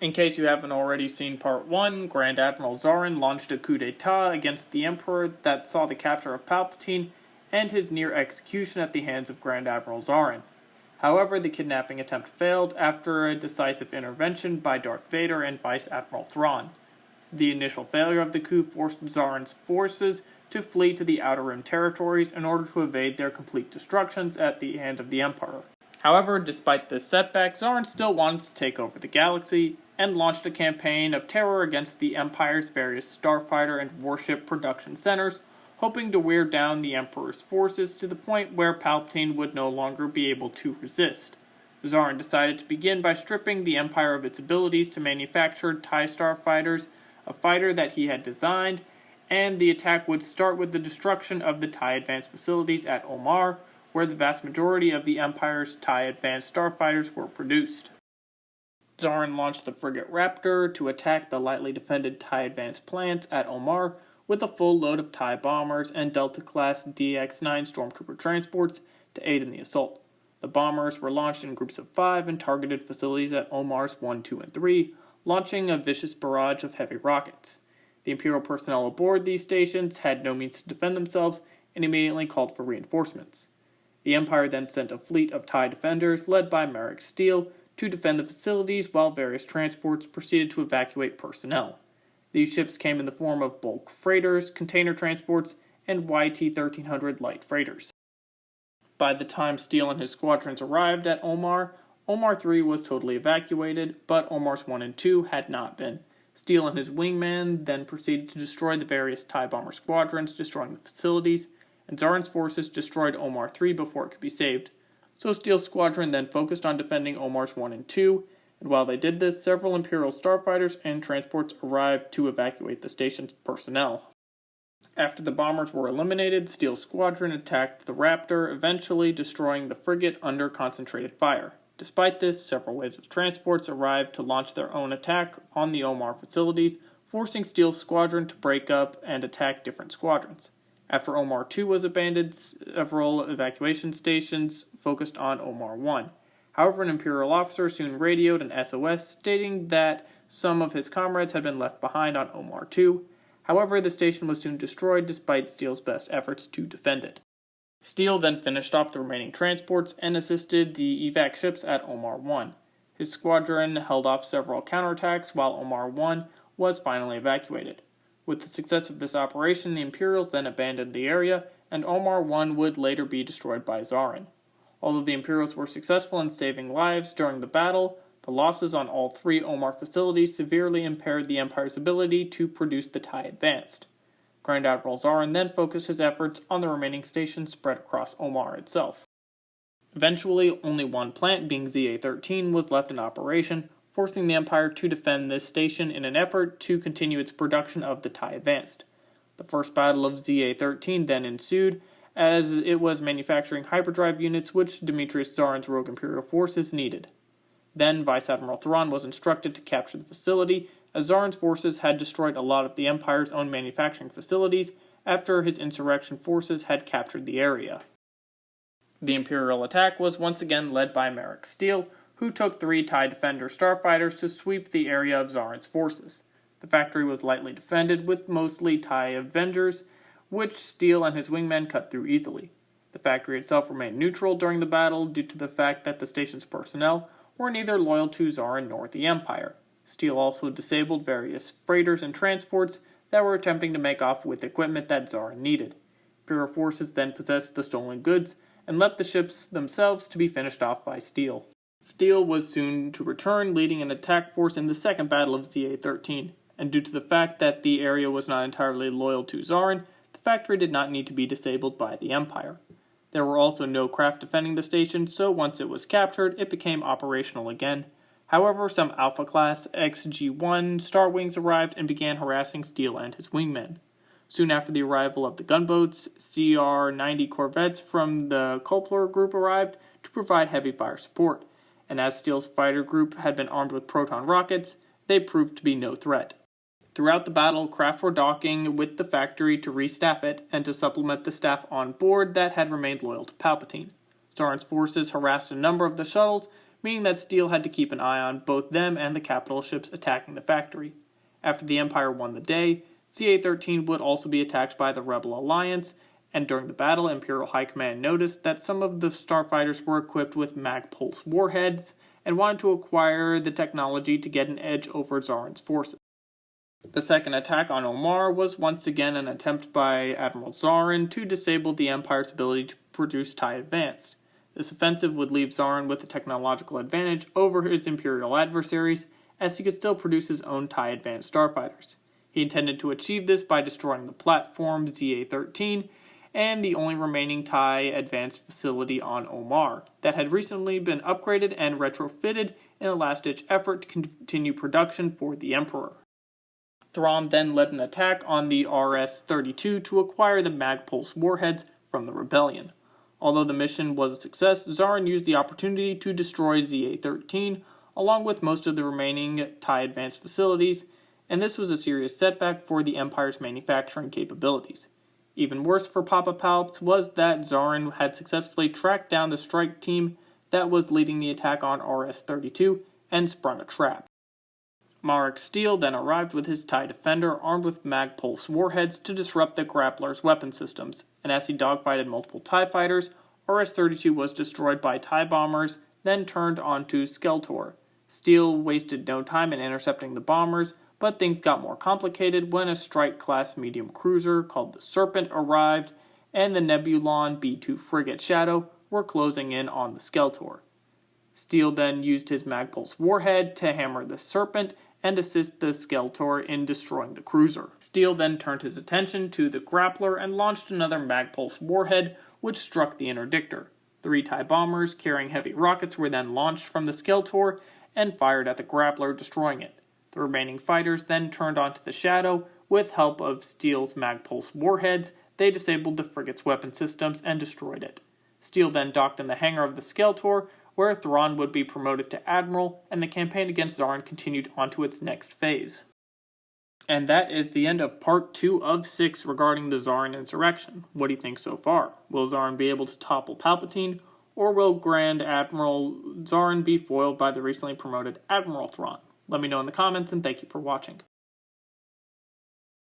In case you haven't already seen Part 1, Grand Admiral Zaarin launched a coup d'etat against the Emperor that saw the capture of Palpatine and his near execution at the hands of Grand Admiral Zaarin. However, the kidnapping attempt failed after a decisive intervention by Darth Vader and Vice Admiral Thrawn. The initial failure of the coup forced Zaarin's forces to flee to the Outer Rim territories in order to evade their complete destructions at the hands of the Emperor. However, despite this setback, Zaarin still wanted to take over the galaxy and launched a campaign of terror against the Empire's various starfighter and warship production centers, hoping to wear down the Emperor's forces to the point where Palpatine would no longer be able to resist. Zaarin decided to begin by stripping the Empire of its abilities to manufacture TIE starfighters, a fighter that he had designed, and the attack would start with the destruction of the TIE Advanced facilities at Omar, where the vast majority of the Empire's TIE Advanced starfighters were produced. Zaarin launched the frigate Raptor to attack the lightly defended TIE Advanced plants at Omar with a full load of TIE bombers and Delta-class DX-9 stormtrooper transports to aid in the assault. The bombers were launched in groups of 5 and targeted facilities at Omar's 1, 2, and 3, launching a vicious barrage of heavy rockets. The Imperial personnel aboard these stations had no means to defend themselves and immediately called for reinforcements. The Empire then sent a fleet of TIE Defenders led by Merrick Steele to defend the facilities while various transports proceeded to evacuate personnel. These ships came in the form of bulk freighters, container transports, and YT-1300 light freighters. By the time Steele and his squadrons arrived at Omar, Omar 3 was totally evacuated, but Omars 1 and 2 had not been. Steele and his wingman then proceeded to destroy the various TIE bomber squadrons, destroying the facilities, and Zaarin's forces destroyed Omar 3 before it could be saved. So Steele's squadron then focused on defending Omars 1 and 2, and while they did this, several Imperial starfighters and transports arrived to evacuate the station's personnel. After the bombers were eliminated, Steele's squadron attacked the Raptor, eventually destroying the frigate under concentrated fire. Despite this, several waves of transports arrived to launch their own attack on the Omar facilities, forcing Steele's squadron to break up and attack different squadrons. After Omar 2 was abandoned, several evacuation stations focused on Omar 1. However, an Imperial officer soon radioed an SOS stating that some of his comrades had been left behind on Omar 2. However, the station was soon destroyed despite Steele's best efforts to defend it. Steele then finished off the remaining transports and assisted the evac ships at Omar 1. His squadron held off several counterattacks while Omar 1 was finally evacuated. With the success of this operation, the Imperials then abandoned the area, and Omar 1 would later be destroyed by Zaarin. Although the Imperials were successful in saving lives during the battle, the losses on all 3 Omar facilities severely impaired the Empire's ability to produce the TIE Advanced. Grand Admiral Zaarin then focused his efforts on the remaining stations spread across Omar itself. Eventually, only one plant, being ZA-13, was left in operation, forcing the Empire to defend this station in an effort to continue its production of the TIE Advanced. The first battle of ZA-13 then ensued, as it was manufacturing hyperdrive units which Demetrius Zaarin's rogue Imperial forces needed. Then Vice Admiral Thrawn was instructed to capture the facility, as Zaarin's forces had destroyed a lot of the Empire's own manufacturing facilities after his insurrection forces had captured the area. The Imperial attack was once again led by Merrick Steele, who took 3 TIE Defender starfighters to sweep the area of Zaarin's forces. The factory was lightly defended with mostly TIE Avengers, which Steele and his wingmen cut through easily. The factory itself remained neutral during the battle due to the fact that the station's personnel were neither loyal to Zaarin nor the Empire. Steele also disabled various freighters and transports that were attempting to make off with equipment that Zaarin needed. Imperial forces then possessed the stolen goods and left the ships themselves to be finished off by Steele. Steele was soon to return, leading an attack force in the second battle of ZA-13, and due to the fact that the area was not entirely loyal to Zaarin, the factory did not need to be disabled by the Empire. There were also no craft defending the station, so once it was captured, it became operational again. However, some Alpha-class XG-1 Star Wings arrived and began harassing Steele and his wingmen. Soon after the arrival of the gunboats, CR-90 corvettes from the Kulpler group arrived to provide heavy fire support, and as Steele's fighter group had been armed with proton rockets, they proved to be no threat. Throughout the battle, craft were docking with the factory to restaff it and to supplement the staff on board that had remained loyal to Palpatine. Zaarin's forces harassed a number of the shuttles, meaning that Steele had to keep an eye on both them and the capital ships attacking the factory. After the Empire won the day, ZA-13 would also be attacked by the Rebel Alliance, and during the battle, Imperial High Command noticed that some of the starfighters were equipped with mag-pulse warheads and wanted to acquire the technology to get an edge over Zaarin's forces. The second attack on Omar was once again an attempt by Admiral Zaarin to disable the Empire's ability to produce TIE Advanced. This offensive would leave Zaarin with a technological advantage over his Imperial adversaries, as he could still produce his own TIE Advanced starfighters. He intended to achieve this by destroying the platform ZA-13 and the only remaining TIE Advanced facility on Omar that had recently been upgraded and retrofitted in a last-ditch effort to continue production for the Emperor. Thrawn then led an attack on the RS-32 to acquire the mag-pulse warheads from the Rebellion. Although the mission was a success, Zaarin used the opportunity to destroy ZA-13 along with most of the remaining TIE Advanced facilities, and this was a serious setback for the Empire's manufacturing capabilities. Even worse for Papa Palps was that Zaarin had successfully tracked down the strike team that was leading the attack on RS-32 and sprung a trap. Marek Steele then arrived with his TIE Defender armed with mag-pulse warheads to disrupt the Grappler's weapon systems, and as he dogfighted multiple TIE fighters, RS-32 was destroyed by TIE bombers, then turned onto Skeletor. Steele wasted no time in intercepting the bombers, but things got more complicated when a strike-class medium cruiser called the Serpent arrived, and the Nebulon B-2 frigate Shadow were closing in on the Skeletor. Steele then used his mag-pulse warhead to hammer the Serpent and assist the Skeletor in destroying the cruiser. Steele then turned his attention to the Grappler and launched another mag-pulse warhead, which struck the interdictor. 3 TIE bombers carrying heavy rockets were then launched from the Skeletor and fired at the Grappler, destroying it. The remaining fighters then turned onto the Shadow. With help of Steele's mag-pulse warheads, they disabled the frigate's weapon systems and destroyed it. Steele then docked in the hangar of the Skeletor, where Thrawn would be promoted to Admiral, and the campaign against Zaarin continued onto its next phase. And that is the end of Part 2 of 6 regarding the Zaarin insurrection. What do you think so far? Will Zaarin be able to topple Palpatine, or will Grand Admiral Zaarin be foiled by the recently promoted Admiral Thrawn? Let me know in the comments, and thank you for watching.